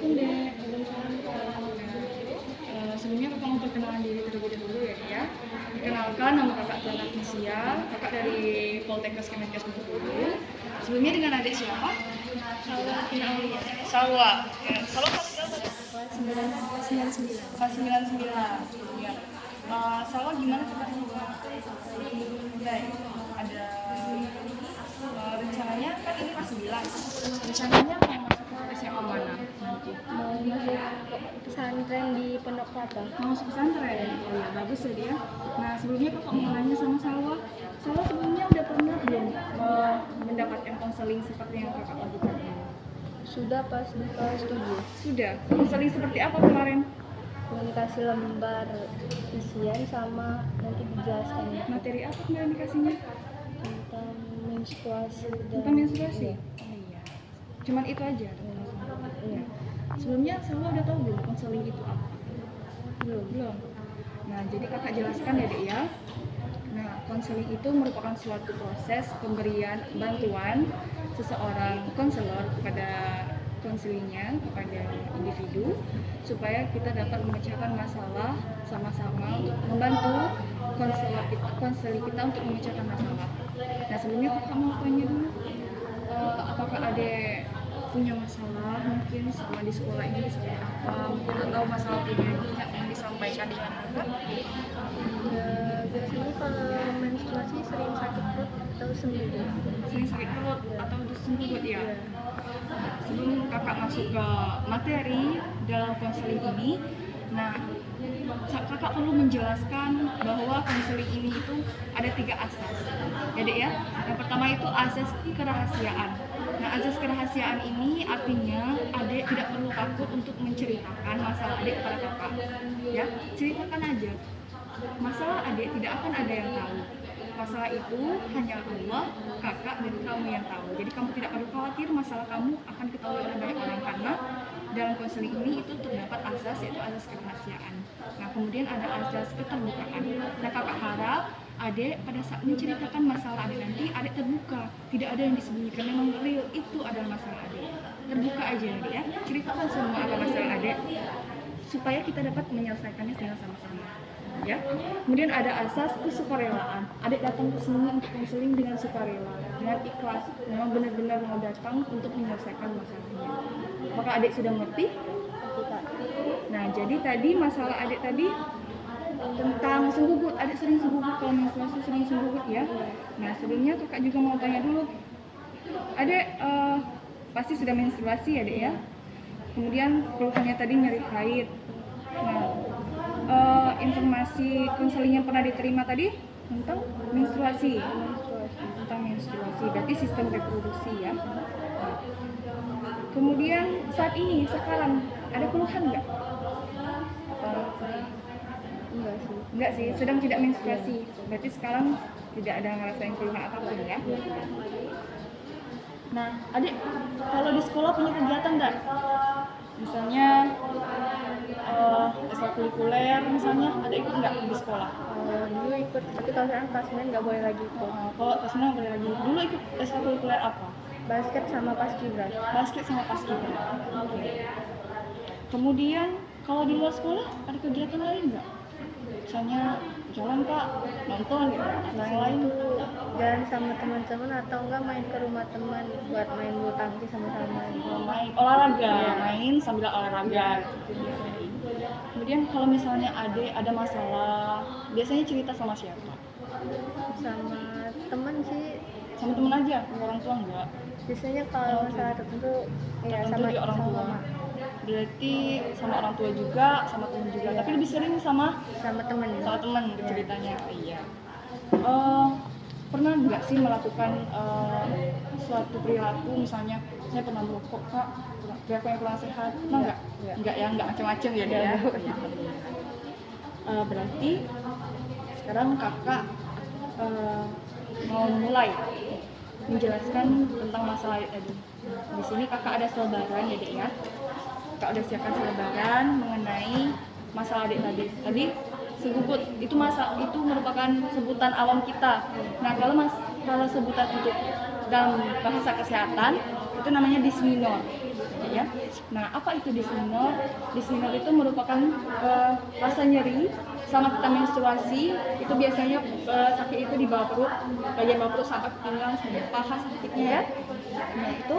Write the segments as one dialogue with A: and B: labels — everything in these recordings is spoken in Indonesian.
A: Assalamualaikum Dek. Sebelumnya kakak mau perkenalan diri terlebih dahulu ya. Perkenalkan, nama kakak Tiana Fisia, kakak dari Poltekkes Kemenkes Bengkulu. Sebelumnya dengan adik siapa?
B: Salwa Tina Aulia.
A: Salwa. Salwa kelas berapa?
B: Kelas 99.
A: Kelas 99. Ya. Salwa gimana kabarnya? Baik. Ada rencananya kan ini kelas 9. Rencananya mau masuk ke SMA mana nanti?
B: Mau masuk pesantren di Pondok Kelapa.
A: Mau masuk pesantren? Oh ya, bagus ya dia. Nah, sebelumnya kakak mau nanya sama Salwa. Salwa sebelumnya udah pernah belum mendapatkan konseling seperti yang kakak lakukan?
B: Sudah pas di kelas 7.
A: Sudah. Konseling seperti apa kemarin?
B: Yang dikasih lembar isian sama nanti dijelaskan
A: Materi apa kemarin dikasihnya?
B: tentang menstruasi dan
A: Tentang menstruasi?
B: Iya.
A: Oh iya. Cuman itu aja?
B: Iya.
A: Sebelumnya Salwa udah tahu belum konseling itu apa?
B: Belum.
A: Nah, jadi kakak jelaskan ya Dek ya. Nah, konseling itu merupakan suatu proses pemberian bantuan seseorang konselor kepada konselingnya, kepada individu, supaya kita dapat memecahkan masalah sama-sama untuk membantu konseling kita untuk memecahkan masalah. Nah, sebelumnya kakak mau tanya dulu, apakah adek punya masalah mungkin selama di sekolah ini seperti apa, mungkin atau masalah pribadi yang ingin disampaikan dengan kakak?
B: Biasanya kalau menstruasi sering sakit perut atau sembuh.
A: Sering sakit perut atau sembuh ya? Sebelum kakak masuk ke materi dalam konseling ini, nah kakak perlu menjelaskan bahwa konseling ini itu ada 3 asas ya Dek ya. Yang pertama itu asas kerahasiaan. Nah, asas kerahasiaan ini artinya adek tidak perlu takut untuk menceritakan masalah adek kepada kakak ya, ceritakan aja. Masalah adek tidak akan ada yang tahu. Masalah itu hanya Allah, kakak, dan kamu yang tahu. Jadi kamu tidak perlu khawatir masalah kamu akan ketahui oleh banyak orang, karena dalam konseling ini itu terdapat asas, yaitu asas kerahasiaan. Nah, kemudian ada asas keterbukaan. Nah, kakak harap adek pada saat menceritakan masalah adek nanti, adek terbuka, tidak ada yang disembunyikan, memang real itu adalah masalah adek. Terbuka aja ya, ceritakan semua apa masalah adek, supaya kita dapat menyelesaikannya dengan sama-sama. Ya. Kemudian ada asas kesukarelaan. Adek datang ke sini untuk konseling dengan sukarela, dengan ikhlas, memang benar-benar mau datang untuk menyelesaikan masalahnya. Maka adek sudah mengerti? Nah, jadi tadi masalah adek tadi tentang sembugut. Adek sering sembugut, kalau menstruasi sering sembugut ya. Nah, sebelumnya kakak juga mau tanya dulu. Adek pasti sudah menstruasi ya Dek ya. Kemudian keluhannya tadi nyeri haid. Nah, informasi konseling yang pernah diterima tadi tentang menstruasi. Tentang menstruasi, berarti sistem reproduksi ya. Kemudian saat ini, sekarang ada keluhan nggak? Enggak sih, sedang tidak menstruasi. Berarti sekarang tidak ada ngerasain keluhan apapun ya. Nah, adik kalau di sekolah punya kegiatan nggak? Misalnya ekstrakurikuler, misalnya ada ikut nggak di sekolah?
B: Dulu ikut, tapi kalau sekarang kelas 9 nggak boleh lagi ikut.
A: Kalau kelas 9 boleh lagi. Dulu ikut ekstrakurikuler apa?
B: Basket sama paskibra.
A: Basket sama paskibra. Kemudian kalau di luar sekolah ada kegiatan lain nggak? Misalnya jalan Kak, nonton gitu, atau yang lain?
B: Jalan sama teman-teman atau enggak main ke rumah teman buat main bulu tangkis sama-sama.
A: Main olahraga,
B: Ya.
A: main sambil olahraga. Kemudian kalau misalnya ada masalah, biasanya cerita sama siapa?
B: Sama teman sih.
A: Sama temen aja, sama orang tua enggak?
B: Biasanya kalau masalah tertentu ya
A: Tertentu
B: sama
A: di orang tua.
B: mama.
A: Berarti sama orang tua juga, sama temen juga. Tapi lebih sering sama
B: Teman.
A: ceritanya. Iya. Pernah nggak sih melakukan suatu perilaku, misalnya saya pernah merokok Kak, perilaku yang kurang sehat? Pernah nggak? Nggak ya, nggak macam-macam ya dia ya. Berarti sekarang kakak mau mulai menjelaskan tentang masalah tadi. Di sini kakak ada selebaran ya Dek ya. Kakak udah siapkan selebaran mengenai masalah adik tadi. Tadi segugut itu merupakan sebutan awam kita. Nah, kalau sebutan untuk dalam bahasa kesehatan itu namanya disminor. ya. Nah, apa itu dismenor? Dismenor itu merupakan rasa nyeri sama kita menstruasi. Itu biasanya sakit itu di bawah perut, bagian bawah perut sampai pinggang sampai paha sakitnya ya. Nah, itu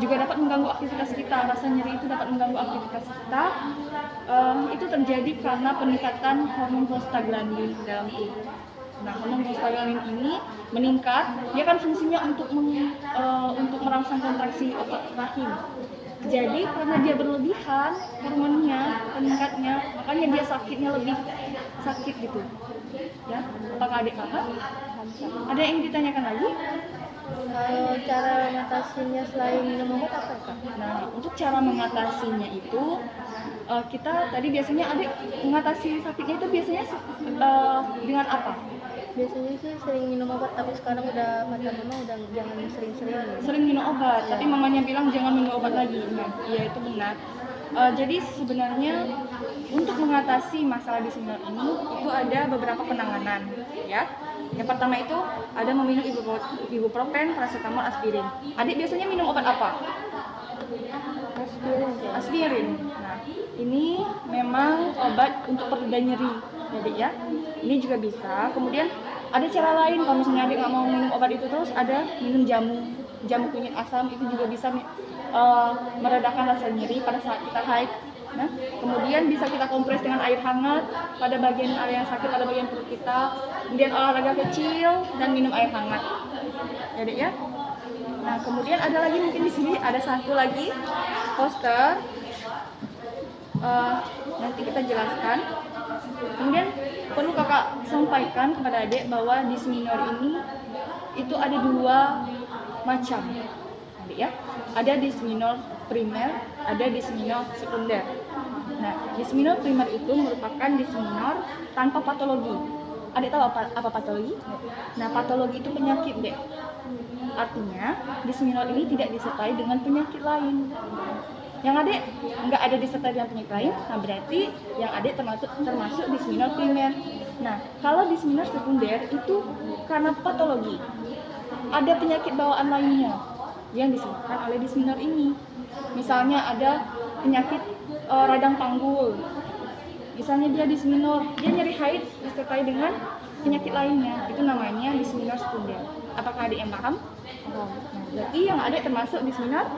A: juga dapat mengganggu aktivitas kita. Rasa nyeri itu dapat mengganggu aktivitas kita. Itu terjadi karena peningkatan hormon prostaglandin dalam tubuh. Nah, hormon prostaglandin ini meningkat, dia kan fungsinya untuk merangsang kontraksi otot rahim. Jadi karena dia berlebihan hormonnya, peningkatnya, makanya dia sakitnya lebih sakit gitu. Ya, apakah adik paham? Ada yang ditanyakan lagi?
B: Kalau cara mengatasinya selain minum obat apa Kak?
A: Nah, untuk cara mengatasinya itu kita tadi biasanya adik mengatasi sakitnya itu biasanya dengan apa?
B: Biasanya sih sering minum obat, tapi sekarang udah kata mama udah jangan sering-sering.
A: Sering minum obat, tapi mamanya bilang jangan minum obat lagi. Nah, iya itu benar. Jadi sebenarnya untuk mengatasi masalah dismenor ini itu ada beberapa penanganan, ya. Yang pertama itu ada meminum ibuprofen, paracetamol, aspirin. Adik biasanya minum obat apa? Aspirin. Nah, ini memang obat untuk pereda nyeri, jadi ya. Ini juga bisa. Kemudian ada cara lain kalau misalnya adik nggak mau minum obat itu terus, ada minum jamu kunyit asam, itu juga bisa meredakan rasa nyeri pada saat kita haid. Nah, kemudian bisa kita kompres dengan air hangat pada bagian area yang sakit, pada bagian perut kita. Kemudian olahraga kecil dan minum air hangat. Jadi ya. Nah, kemudian ada lagi mungkin di sini ada satu lagi poster. Nanti kita jelaskan. Kemudian perlu kakak sampaikan kepada adik bahwa dismenor ini itu ada dua macam, adik ya. Ada dismenor primer, ada dismenor sekunder. Nah, dismenor primer itu merupakan dismenor tanpa patologi. Adik tahu apa patologi? Nah, patologi itu penyakit, Dek. Artinya, dismenor ini tidak disertai dengan penyakit lain. Yang adik nggak ada disertai dengan penyakit lain, nah berarti yang adik termasuk dismenor primer. Nah, kalau dismenor sekunder itu karena patologi, ada penyakit bawaan lainnya yang disebabkan oleh dismenor ini. Misalnya ada penyakit radang panggul. Misalnya dia dismenor, dia nyeri haid disertai dengan penyakit lainnya, itu namanya dismenor sekunder. Apakah adik yang paham? Nah, berarti yang adik termasuk dismenor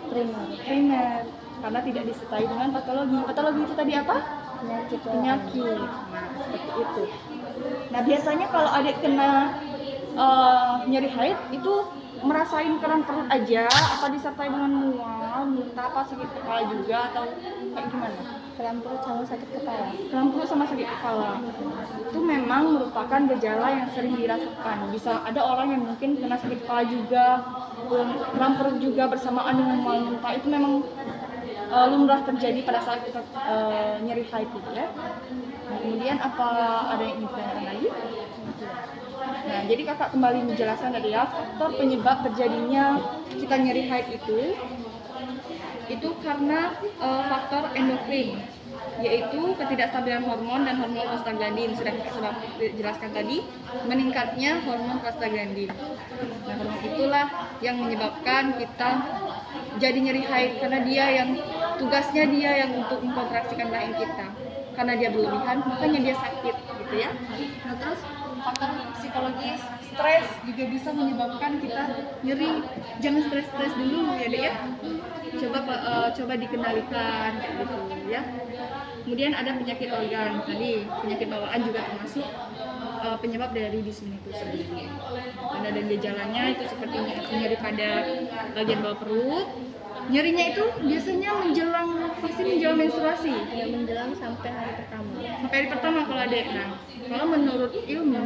A: primer karena tidak disertai dengan patologi. Patologi itu tadi apa? Penyakit. Nah, seperti itu. Nah, biasanya kalau adik kena nyeri haid itu merasain keram perut aja, apa disertai dengan mual, muntah, apa sakit kepala juga atau kayak gimana?
B: Keram perut sama sakit kepala.
A: Keram perut sama sakit kepala itu memang merupakan gejala yang sering dirasakan. Bisa ada orang yang mungkin kena sakit kepala juga, keram perut juga bersamaan dengan mual muntah. Itu memang lumrah terjadi pada saat kita nyeri haid gitu ya. Nah, kemudian apa ada yang ingin ditanyakan lagi? Nah, jadi kakak kembali menjelaskan tadi ya, faktor penyebab terjadinya kita nyeri haid itu karena faktor endokrin, yaitu ketidakstabilan hormon dan hormon prostaglandin. Sudah jelaskan tadi, meningkatnya hormon prostaglandin. Nah, hormon itulah yang menyebabkan kita jadi nyeri haid, karena dia yang tugasnya dia yang untuk mengkontraksikan rahim kita. Karena dia berlebihan, makanya dia sakit gitu ya. Nah, terus faktor psikologis, stres juga bisa menyebabkan kita nyeri. Jangan stres-stres dulu ya dek ya. Coba dikendalikan kayak gitu ya. Kemudian ada penyakit organ, tadi penyakit bawaan juga termasuk penyebab dari dismenor itu sendiri. Dan gejalanya itu seperti nyeri pada bagian bawah perut. Nyerinya itu biasanya menjelang menstruasi.
B: Ya, menjelang sampai hari pertama.
A: Sampai hari pertama kalau ada. Nah, kalau menurut ilmu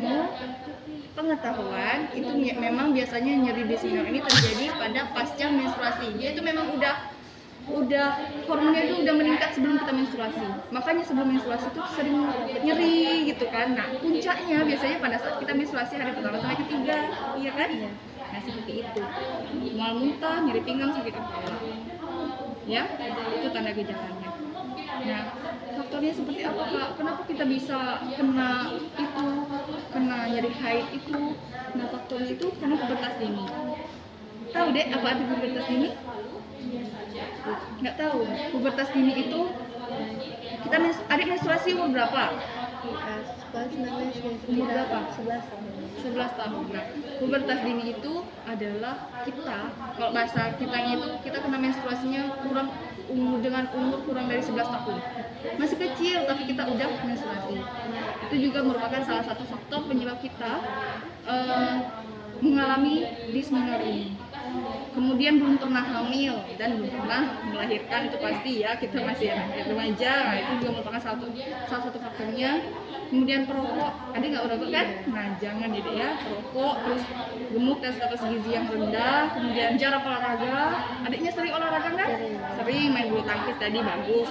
A: pengetahuan itu memang biasanya nyeri dismenor ini terjadi pada pasca menstruasi. Dia itu memang udah hormonnya itu udah meningkat sebelum kita menstruasi. Makanya sebelum menstruasi itu sering nyeri gitu kan. Nah, puncaknya biasanya pada saat kita menstruasi hari pertama sampai ketiga, iya kan? Nah, seperti itu. Mual muntah, nyeri pinggang, sakit kepala. Ya, itu tanda gejalanya. Nah, faktornya seperti apa Kak? Kenapa kita bisa kena nyeri haid itu? Nah, faktornya itu karena pubertas dini. Tahu deh apa arti pubertas dini? Nggak tahu. Pubertas dini itu kita adik menstruasi umur berapa?
B: Sekolah 19
A: Umur berapa?
B: 11 tahun.
A: 11 tahun. Nah, pubertas dini itu adalah kita, kalau bahasa kitanya itu kita kena menstruasinya dengan umur kurang dari 11 tahun. Masih kecil tapi kita udah menstruasi. Itu juga merupakan salah satu faktor penyebab kita mengalami dysmenorrhea ini. Kemudian belum pernah hamil dan belum pernah melahirkan, itu pasti ya, kita masih anak remaja. Nah, itu juga merupakan salah satu faktornya. Kemudian perokok, adik nggak merokok kan? Nah jangan ya, perokok, terus gemuk dan status gizi yang rendah, kemudian jarang olahraga. Adiknya sering olahraga kan? Sering main bulu tangkis tadi, bagus.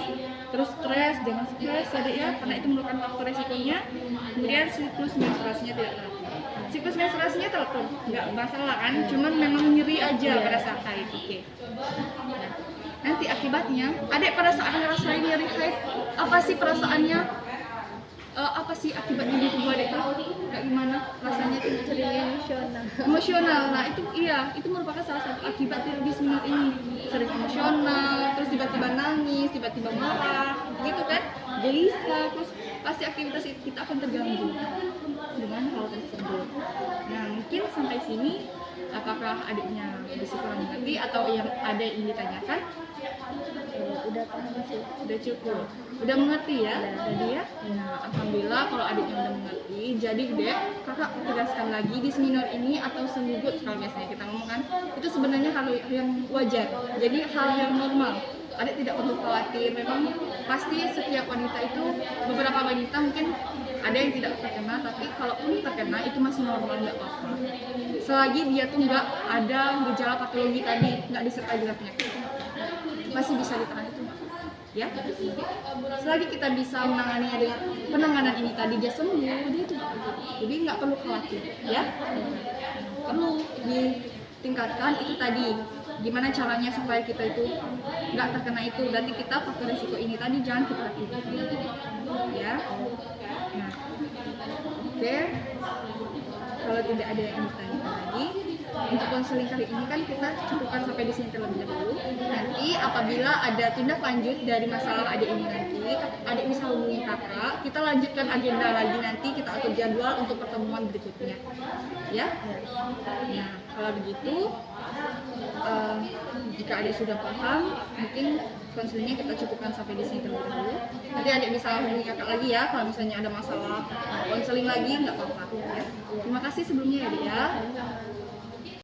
A: Terus stres, jangan stres adik ya, karena itu merupakan faktor resikonya. Kemudian siklus menstruasinya tidak teratur. Siklus menstruasinya teratur, nggak masalah kan? Cuman memang nyeri aja pada saat haid. Oke. Nah, nanti akibatnya, adik pada saat ngerasain nyeri haid, apa sih perasaannya? Apa sih akibatnya di tubuh adik tahu? Kayak gimana rasanya itu?
B: Sering
A: Emosional. Nah itu itu merupakan salah satu akibat dari dysmenorrhea ini. Sering emosional, terus tiba-tiba nangis, tiba-tiba marah, gitu kan? Gelisah, terus pasti aktivitas kita akan terganggu dengan hal tersebut. Nah mungkin sampai sini apakah adiknya bisa kurang mengerti atau yang ada yang ditanyakan?
B: Udah paham sih.
A: Udah cukup, udah mengerti ya tadi ya. Nah alhamdulillah kalau adiknya udah mengerti. Jadi dek, kakak tegaskan lagi dysmenorrhea ini atau sembugut kalau biasanya kita ngomong kan, itu sebenarnya hal yang wajar, jadi hal yang normal. Adik tidak perlu khawatir. Memang pasti setiap wanita itu, beberapa wanita mungkin ada yang tidak terkena, tapi kalaupun terkena itu masih normal, nggak apa-apa. Selagi dia tuh nggak ada gejala patologi tadi, nggak disertai dengan penyakit, masih bisa ditahan, itu nggak apa-apa. Ya, selagi kita bisa menanganinya dengan penanganan ini tadi, dia sembuh, dia itu nggak apa-apa. Jadi nggak perlu khawatir, ya. Perlu ditingkatkan itu tadi. Gimana caranya supaya kita itu nggak terkena itu? Berarti kita faktor risiko ini tadi jangan kita lakukan, ya. Nah, oke. Kalau tidak ada yang ditanyakan lagi, untuk konseling kali ini kan kita cukupkan sampai di sini terlebih dahulu. Nanti apabila ada tindak lanjut dari masalah adik ini nanti, adik bisa hubungi kakak. Kita lanjutkan agenda lagi nanti, kita atur jadwal untuk pertemuan berikutnya, ya. Nah, kalau begitu, jika adik sudah paham, mungkin konselingnya kita cukupkan sampai di sini terlebih dahulu. Nanti adik bisa hubungi kakak lagi ya, kalau misalnya ada masalah konseling lagi, nggak apa-apa ya. Terima kasih sebelumnya ya, Adik ya.